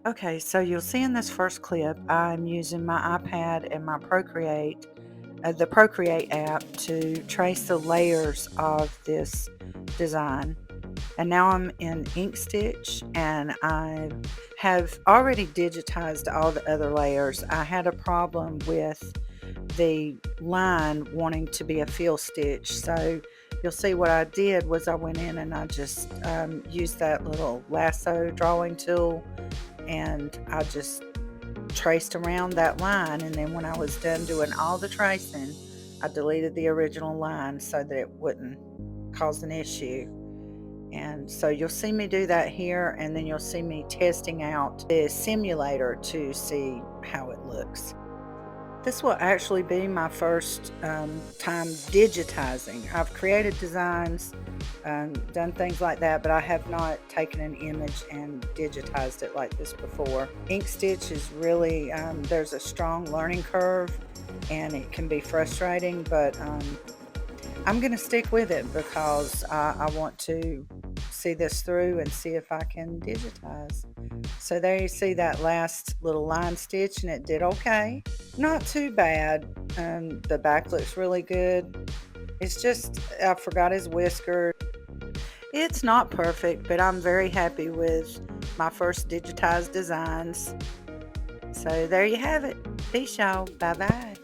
Okay, so you'll see in this first clip, I'm using my iPad and my the Procreate app to trace the layers of this design. And now I'm in ink stitch and I have already digitized all the other layers. I had a problem with the line wanting to be a fill stitch. So you'll see what I did was I went in and I just used that little lasso drawing tool and I just traced around that line. And then when I was done doing all the tracing, I deleted the original line so that it wouldn't cause an issue. And so you'll see me do that here, and then you'll see me testing out the simulator to see how it looks. This will actually be my first time digitizing. I've created designs, done things like that, but I have not taken an image and digitized it like this before. Ink Stitch is really, there's a strong learning curve and it can be frustrating, but I'm going to stick with it because I want to see this through and see if I can digitize. So there you see that last little line stitch and it did okay. Not too bad. The back looks really good. It's just, I forgot his whisker. It's not perfect, but I'm very happy with my first digitized designs. So there you have it. Peace, y'all. Bye bye.